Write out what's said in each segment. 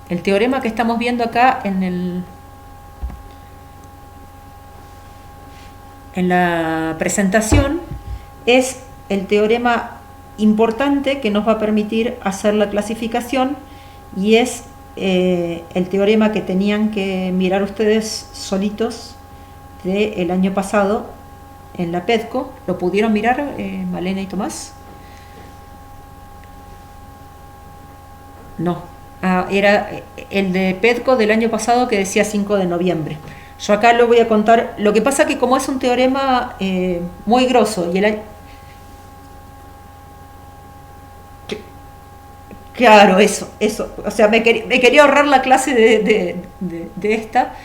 el teorema que estamos viendo acá en la presentación es el teorema importante que nos va a permitir hacer la clasificación, y es el teorema que tenían que mirar ustedes solitos del año pasado en la PEDCO. ¿Lo pudieron mirar, Malena y Tomás? No. Era el de PEDCO del año pasado que decía 5 de noviembre. Yo acá lo voy a contar. Lo que pasa que como es un teorema muy grosso y claro, eso. O sea, me quería ahorrar la clase de esta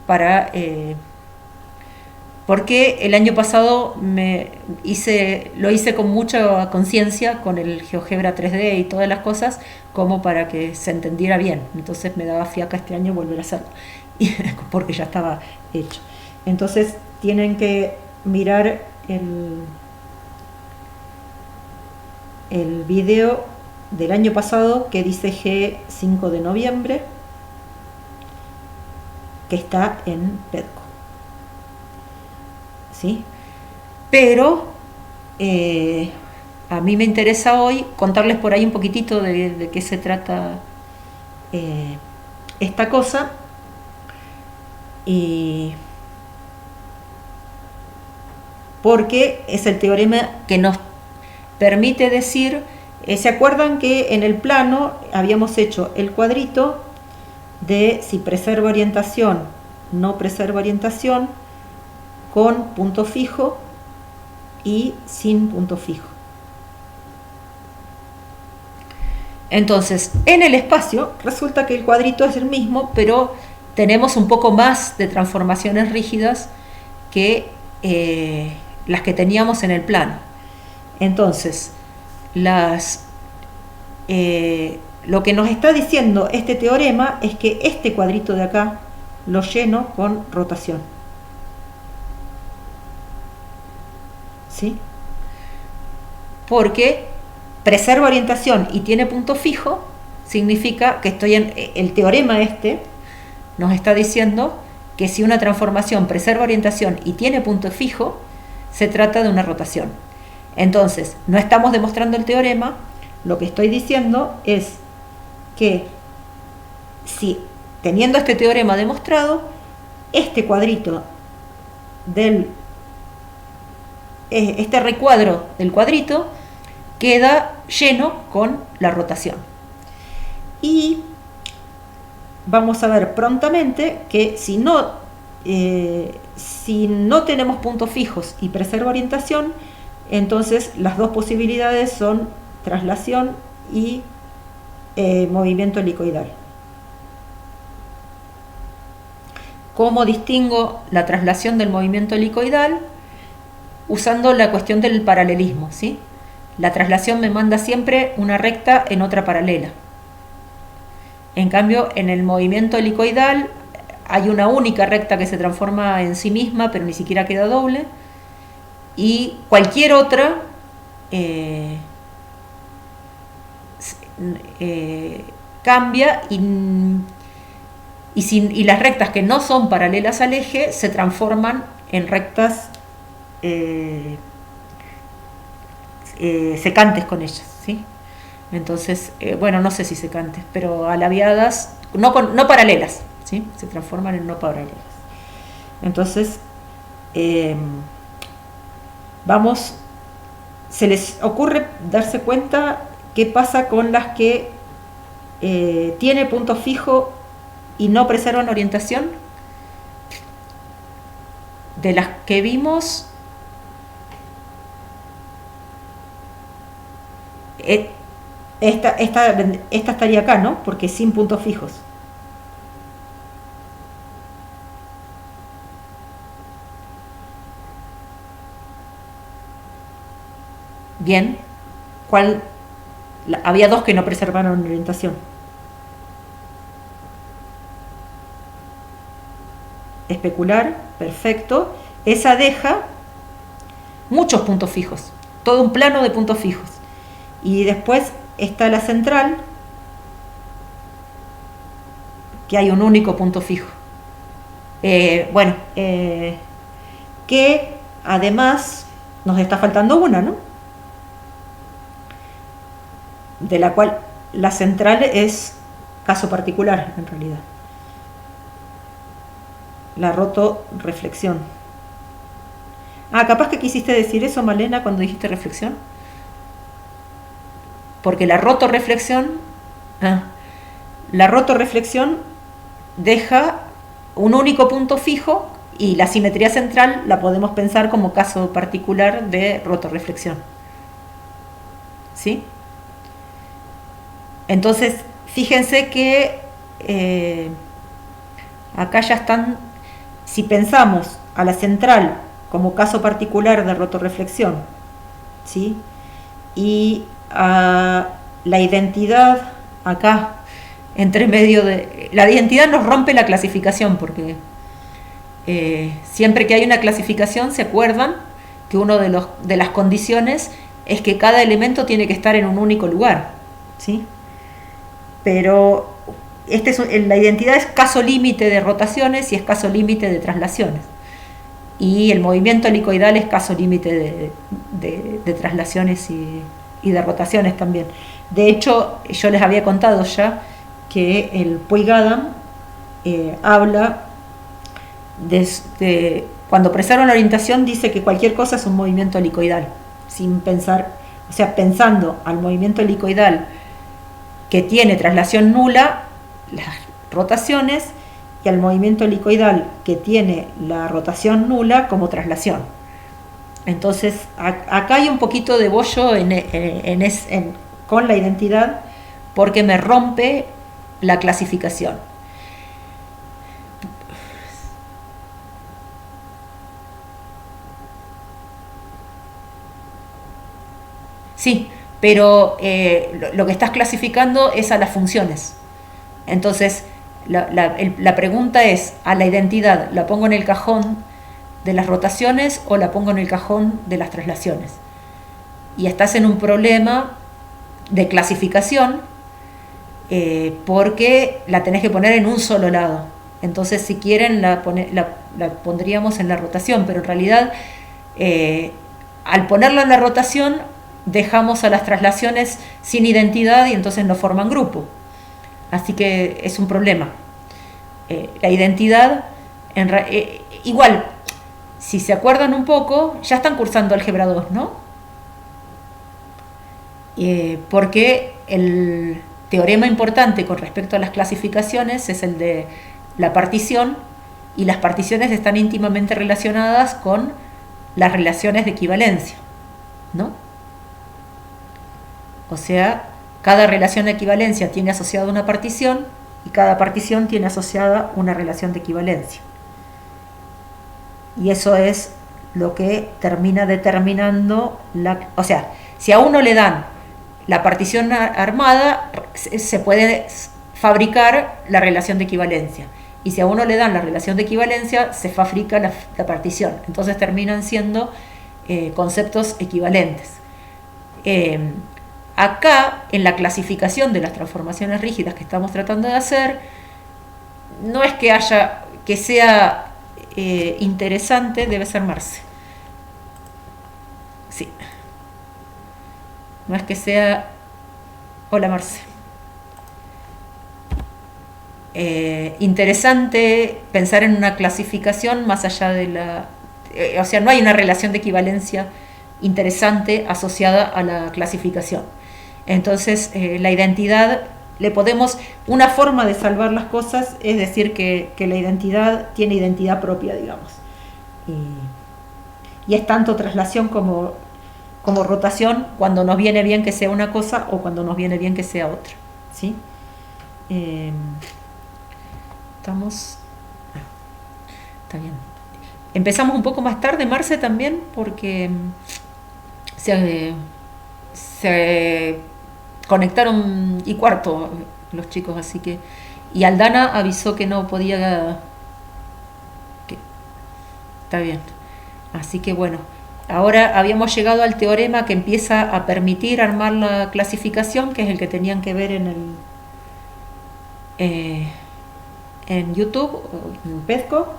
para... porque el año pasado lo hice con mucha conciencia con el GeoGebra 3D y todas las cosas, como para que se entendiera bien. Entonces me daba fiaca este año volver a hacerlo, porque ya estaba hecho. Entonces tienen que mirar el video del año pasado que dice G5 de noviembre, que está en PEDCO. ¿Sí? Pero a mí me interesa hoy contarles por ahí un poquitito de qué se trata esta cosa, y porque es el teorema que nos permite decir, ¿se acuerdan que en el plano habíamos hecho el cuadrito de si preserva orientación, no preserva orientación, con punto fijo y sin punto fijo? Entonces, en el espacio resulta que el cuadrito es el mismo, pero tenemos un poco más de transformaciones rígidas que las que teníamos en el plano. Entonces, lo que nos está diciendo este teorema es que este cuadrito de acá lo lleno con rotación. ¿Sí? Porque preserva orientación y tiene punto fijo, significa que el teorema este nos está diciendo que si una transformación preserva orientación y tiene punto fijo, se trata de una rotación. Entonces, no estamos demostrando el teorema, lo que estoy diciendo es que si, teniendo este teorema demostrado, este cuadrito este recuadro del cuadrito queda lleno con la rotación. Y vamos a ver prontamente que si no tenemos puntos fijos y preserva orientación, entonces las dos posibilidades son traslación y movimiento helicoidal. ¿Cómo distingo la traslación del movimiento helicoidal? Usando la cuestión del paralelismo, ¿sí? La traslación me manda siempre una recta en otra paralela. En cambio, en el movimiento helicoidal hay una única recta que se transforma en sí misma, pero ni siquiera queda doble, y cualquier otra cambia, y las rectas que no son paralelas al eje se transforman en rectas secantes con ellas, ¿sí? Entonces, bueno, no sé si secantes, pero alaviadas, no paralelas, ¿sí? Se transforman en no paralelas. Entonces, ¿se les ocurre darse cuenta qué pasa con las que tiene punto fijo y no preservan orientación? De las que vimos, esta estaría acá, ¿no? Porque sin puntos fijos. Bien, había dos que no preservaron orientación. Especular, perfecto. Esa deja muchos puntos fijos, todo un plano de puntos fijos. Y después está la central, que hay un único punto fijo. Que además nos está faltando una, ¿no? De la cual la central es caso particular, en realidad. La rotoreflexión. Capaz que quisiste decir eso, Malena, cuando dijiste reflexión. Porque la rotoreflexión deja un único punto fijo y la simetría central la podemos pensar como caso particular de rotoreflexión. ¿Sí? Entonces, fíjense que acá ya están, si pensamos a la central como caso particular de rotoreflexión, ¿sí? Y a la identidad acá, entre medio de... La identidad nos rompe la clasificación, porque siempre que hay una clasificación, ¿se acuerdan? Que una de las condiciones es que cada elemento tiene que estar en un único lugar, ¿sí? Pero la identidad es caso límite de rotaciones y es caso límite de traslaciones. Y el movimiento helicoidal es caso límite de traslaciones y de rotaciones también. De hecho, yo les había contado ya que el Puig-Adam habla cuando presaron la orientación, dice que cualquier cosa es un movimiento helicoidal, sin pensar, o sea, pensando al movimiento helicoidal que tiene traslación nula, las rotaciones, y al movimiento helicoidal que tiene la rotación nula como traslación. Entonces, acá hay un poquito de bollo con la identidad, porque me rompe la clasificación. Sí, pero lo que estás clasificando es a las funciones. Entonces, la pregunta es, ¿a la identidad la pongo en el cajón de las rotaciones o la pongo en el cajón de las traslaciones? Y estás en un problema de clasificación porque la tenés que poner en un solo lado. Entonces, si quieren, la pondríamos en la rotación, pero en realidad, al ponerla en la rotación, dejamos a las traslaciones sin identidad y entonces no forman grupo. Así que es un problema. La identidad, igual, si se acuerdan un poco, ya están cursando álgebra 2, ¿no? Porque el teorema importante con respecto a las clasificaciones es el de la partición, y las particiones están íntimamente relacionadas con las relaciones de equivalencia, ¿no? O sea, cada relación de equivalencia tiene asociada una partición y cada partición tiene asociada una relación de equivalencia. Y eso es lo que termina determinando o sea, si a uno le dan la partición armada, se puede fabricar la relación de equivalencia. Y si a uno le dan la relación de equivalencia, se fabrica la partición. Entonces terminan siendo conceptos equivalentes. Acá, en la clasificación de las transformaciones rígidas que estamos tratando de hacer, no es que sea interesante, debe ser Marce. Sí. No es que sea... Hola, Marce. Interesante pensar en una clasificación más allá de o sea, no hay una relación de equivalencia interesante asociada a la clasificación. Entonces, la identidad, una forma de salvar las cosas es decir que la identidad tiene identidad propia, digamos. Y es tanto traslación como rotación cuando nos viene bien que sea una cosa o cuando nos viene bien que sea otra, ¿sí? Está bien. Empezamos un poco más tarde, Marce, también, porque se conectaron y cuarto los chicos, así que... Y Aldana avisó que no podía... Está bien. Así que bueno, ahora habíamos llegado al teorema que empieza a permitir armar la clasificación, que es el que tenían que ver en en YouTube, en Pedco,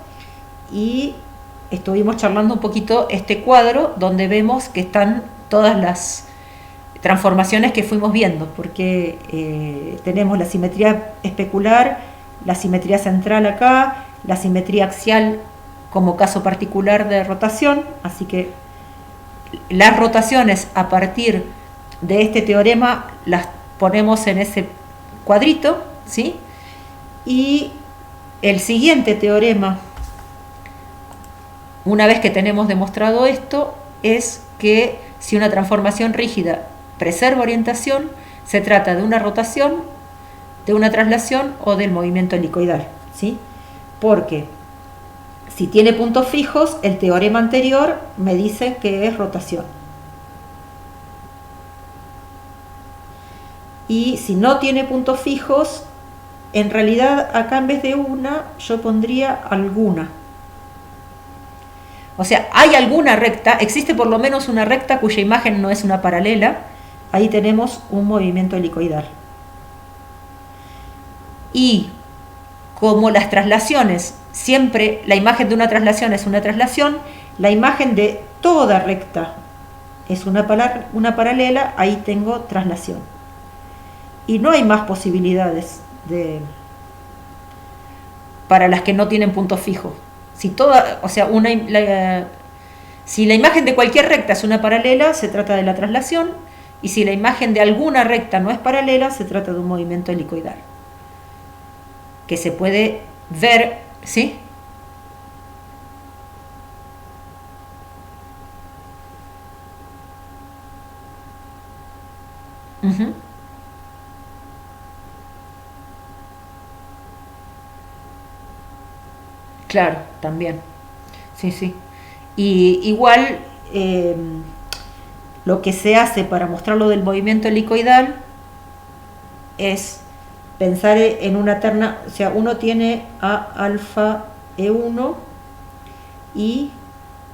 y estuvimos charlando un poquito este cuadro donde vemos que están todas las transformaciones que fuimos viendo, porque tenemos la simetría especular, la simetría central acá, la simetría axial como caso particular de rotación, así que las rotaciones a partir de este teorema las ponemos en ese cuadrito, ¿sí? Y el siguiente teorema, una vez que tenemos demostrado esto, es que si una transformación rígida preserva orientación, se trata de una rotación, de una traslación o del movimiento helicoidal, ¿sí? Porque si tiene puntos fijos, el teorema anterior me dice que es rotación. Y si no tiene puntos fijos, en realidad acá en vez de una, yo pondría alguna. O sea, hay alguna recta, existe por lo menos una recta cuya imagen no es una paralela, ahí tenemos un movimiento helicoidal. Y como las traslaciones, siempre la imagen de una traslación es una traslación, la imagen de toda recta es una paralela, ahí tengo traslación. Y no hay más posibilidades para las que no tienen puntos fijos. Si si la imagen de cualquier recta es una paralela, se trata de la traslación, y si la imagen de alguna recta no es paralela, se trata de un movimiento helicoidal, que se puede ver, ¿sí? Uh-huh. Claro, también. Sí, sí. Y igual lo que se hace para mostrar lo del movimiento helicoidal es pensar en una terna, o sea, uno tiene a alfa E1 y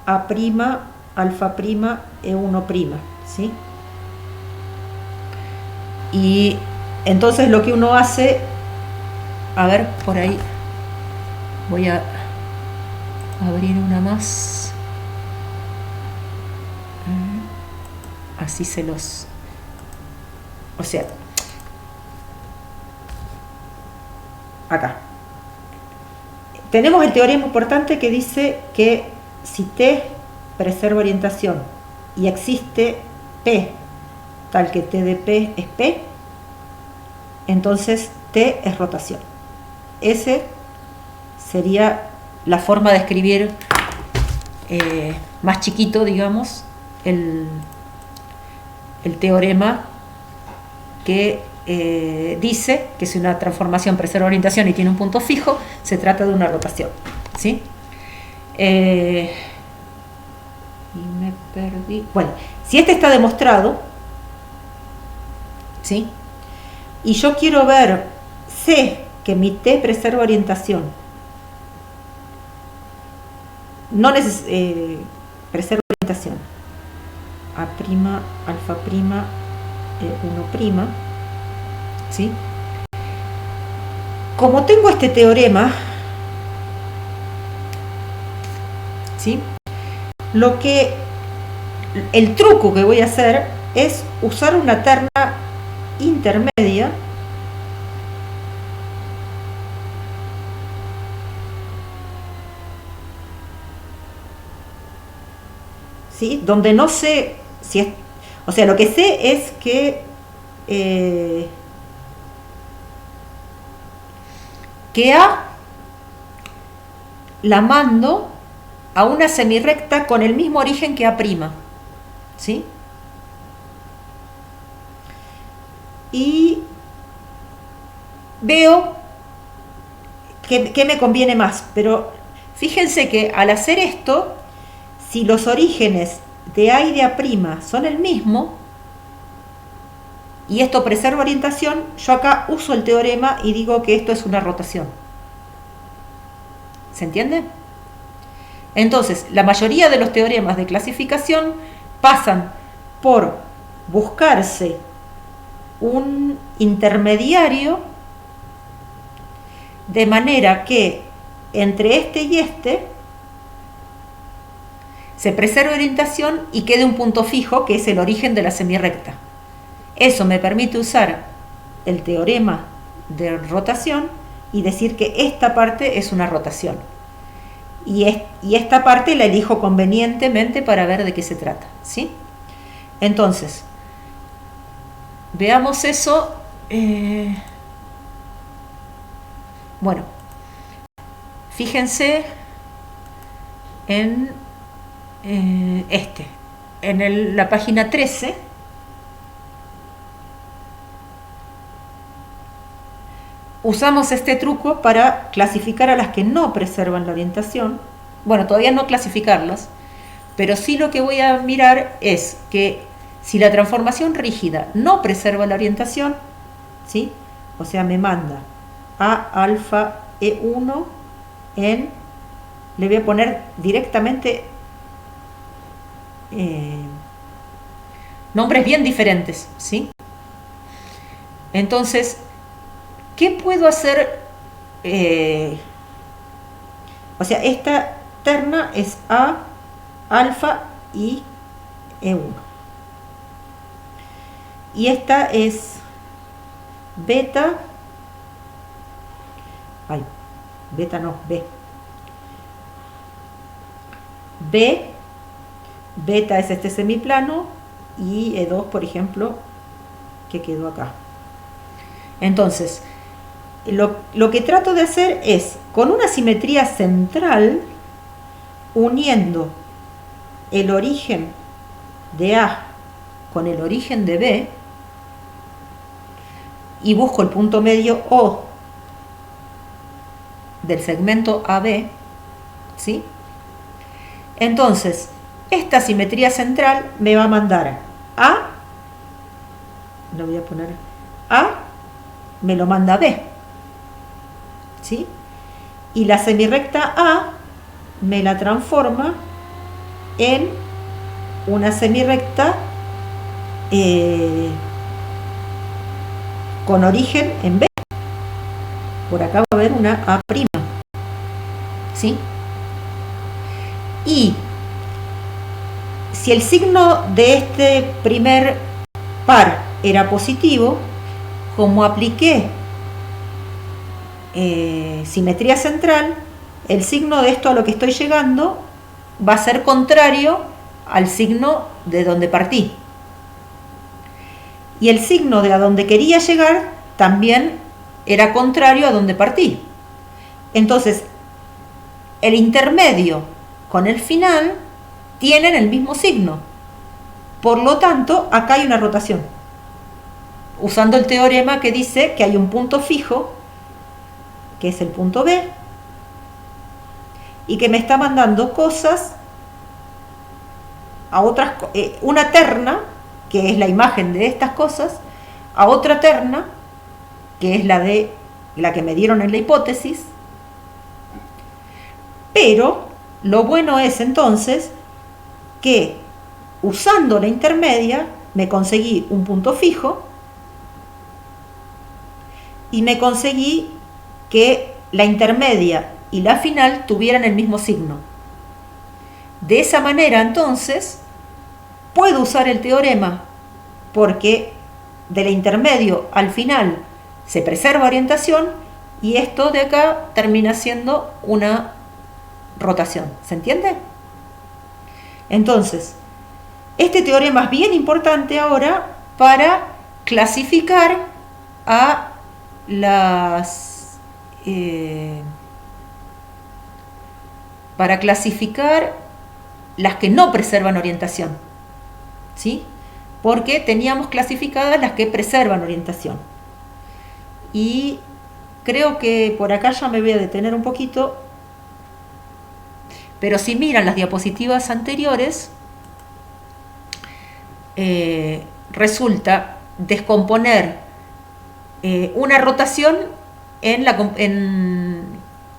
a prima alfa prima E1 prima, ¿sí? Y entonces lo que uno hace, a ver, por ahí voy a abrir una más, así se los, o sea, acá tenemos el teorema importante que dice que si T preserva orientación y existe P tal que T de P es P, entonces T es rotación. Ese sería la forma de escribir más chiquito, digamos, el teorema que dice que si una transformación preserva orientación y tiene un punto fijo, se trata de una rotación, ¿sí? Y me perdí. Bueno, si este está demostrado, ¿sí? Y yo quiero ver, sé que mi T preserva orientación, no preserva orientación, A', alfa prima, 1 prima, ¿sí? Como tengo este teorema, ¿sí? El truco que voy a hacer es usar una terna intermedia, ¿sí? Donde no sé si es, o sea, lo que sé es que A la mando a una semirrecta con el mismo origen que A', ¿sí? Y veo que me conviene más, pero fíjense que al hacer esto, si los orígenes de A y de A' son el mismo, y esto preserva orientación, yo acá uso el teorema y digo que esto es una rotación. ¿Se entiende? Entonces, la mayoría de los teoremas de clasificación pasan por buscarse un intermediario de manera que entre este y este se preserve orientación y quede un punto fijo, que es el origen de la semirrecta. Eso me permite usar el teorema de rotación y decir que esta parte es una rotación. Y esta parte la elijo convenientemente para ver de qué se trata, ¿sí? Entonces, veamos eso. Bueno, fíjense en la página 13. Usamos este truco para clasificar a las que no preservan la orientación. Bueno, todavía no clasificarlas, pero sí lo que voy a mirar es que si la transformación rígida no preserva la orientación, ¿sí? O sea, me manda a alfa E1 en, le voy a poner directamente nombres bien diferentes, ¿sí? Entonces, ¿qué puedo hacer? O sea, esta terna es A, alfa y E1. Y esta es beta. Ay, beta no, B. B, beta es este semiplano y E2, por ejemplo, que quedó acá. Entonces, lo que trato de hacer es, con una simetría central, uniendo el origen de A con el origen de B, y busco el punto medio O del segmento AB, ¿sí? Entonces, esta simetría central me va a mandar A, lo voy a poner A, me lo manda B, ¿sí? Y la semirrecta A me la transforma en una semirrecta con origen en B. Por acá va a haber una A', ¿sí? Y si el signo de este primer par era positivo, como apliqué simetría central, el signo de esto a lo que estoy llegando va a ser contrario al signo de donde partí. Y el signo de a donde quería llegar también era contrario a donde partí. Entonces, el intermedio con el final tienen el mismo signo. Por lo tanto, acá hay una rotación. Usando el teorema que dice que hay un punto fijo, que es el punto B, y que me está mandando cosas a otras, una terna, que es la imagen de estas cosas, a otra terna, que es la que me dieron en la hipótesis. Pero lo bueno es entonces que usando la intermedia me conseguí un punto fijo y me conseguí que la intermedia y la final tuvieran el mismo signo. De esa manera entonces puedo usar el teorema porque del intermedio al final se preserva orientación y esto de acá termina siendo una rotación. ¿Se entiende? Entonces, este teorema es bien importante ahora para clasificar a las que no preservan orientación, ¿sí? Porque teníamos clasificadas las que preservan orientación. Y creo que por acá ya me voy a detener un poquito, pero si miran las diapositivas anteriores, resulta descomponer una rotación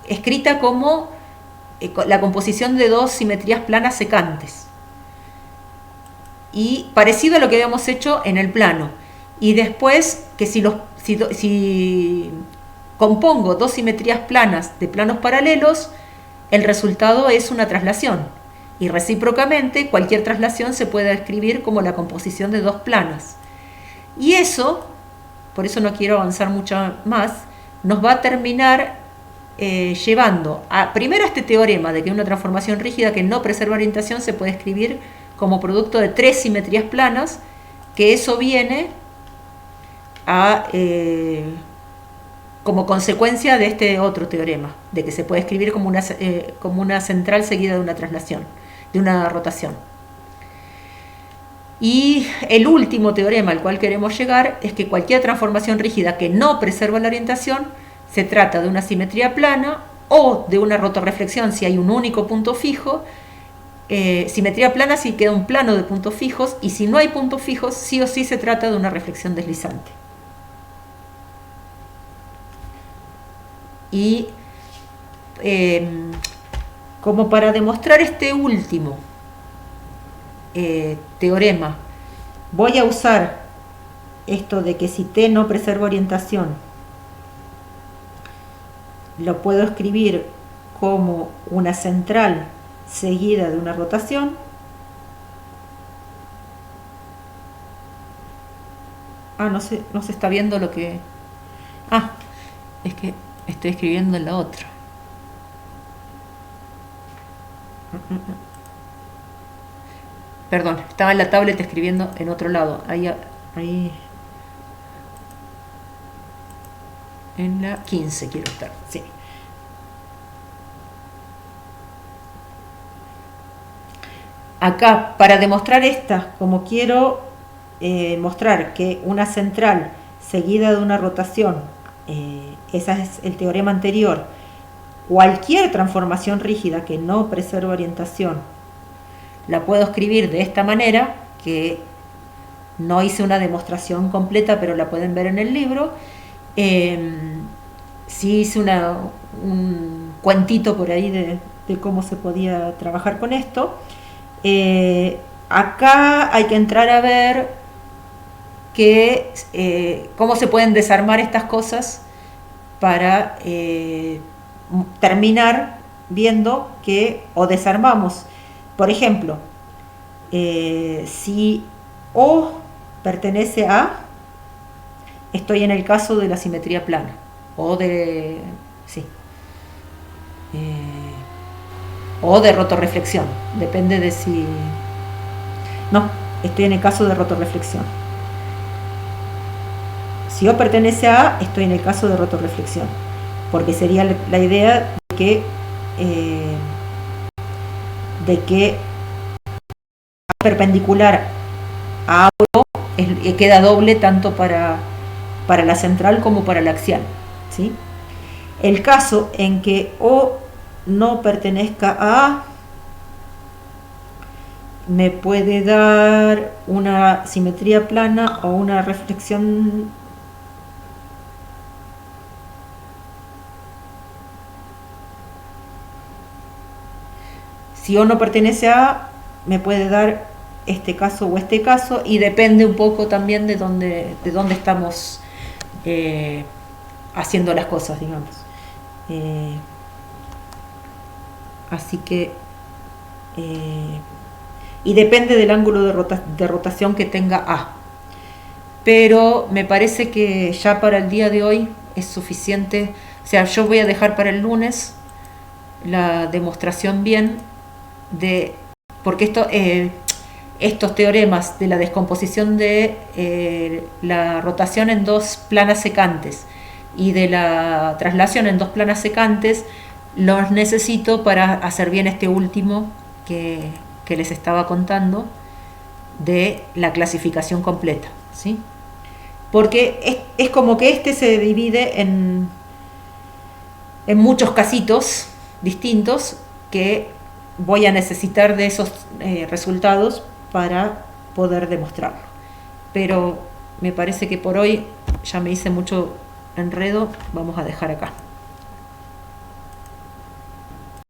escrita como la composición de dos simetrías planas secantes, y parecido a lo que habíamos hecho en el plano. Y después que si compongo dos simetrías planas de planos paralelos, el resultado es una traslación. Y recíprocamente, cualquier traslación se puede escribir como la composición de dos planos. Y eso, por eso no quiero avanzar mucho más, nos va a terminar llevando primero a este teorema de que una transformación rígida que no preserva orientación se puede escribir como producto de tres simetrías planas, que eso viene a como consecuencia de este otro teorema, de que se puede escribir como una central seguida de una traslación, de una rotación. Y el último teorema al cual queremos llegar es que cualquier transformación rígida que no preserva la orientación se trata de una simetría plana o de una rotorreflexión si hay un único punto fijo. Simetría plana si queda un plano de puntos fijos, y si no hay puntos fijos, sí o sí se trata de una reflexión deslizante. Y como para demostrar este último teorema, voy a usar esto de que si T no preserva orientación, lo puedo escribir como una central seguida de una rotación. No se está viendo lo que... es que estoy escribiendo en la otra. Perdón, estaba en la tablet escribiendo en otro lado. Ahí. En la 15 quiero estar, sí. Acá, para demostrar como quiero mostrar que una central seguida de una rotación, ese es el teorema anterior, cualquier transformación rígida que no preserva orientación, la puedo escribir de esta manera, que no hice una demostración completa, pero la pueden ver en el libro. Sí hice un cuentito por ahí de cómo se podía trabajar con esto. Acá hay que entrar a ver cómo se pueden desarmar estas cosas para terminar viendo o desarmamos. Por ejemplo, si O pertenece a, estoy en el caso de la simetría plana, o de rotorreflexión, depende de si... No, estoy en el caso de rotorreflexión. Si O pertenece a, estoy en el caso de rotorreflexión, porque sería la idea de que perpendicular a O queda doble tanto para la central como para la axial, ¿sí? El caso en que O no pertenezca a me puede dar una simetría plana o una reflexión si O no pertenece a, me puede dar este caso o este caso, y depende un poco también de dónde estamos haciendo las cosas, digamos. Así que y depende del ángulo de rotación que tenga A. Pero me parece que ya para el día de hoy es suficiente. O sea, yo voy a dejar para el lunes la demostración bien porque estos teoremas de la descomposición de la rotación en dos planas secantes y de la traslación en dos planas secantes los necesito para hacer bien este último que les estaba contando de la clasificación completa, ¿sí? Porque es como que se divide en muchos casitos distintos que voy a necesitar de esos resultados para poder demostrarlo. Pero me parece que por hoy ya me hice mucho enredo, vamos a dejar acá.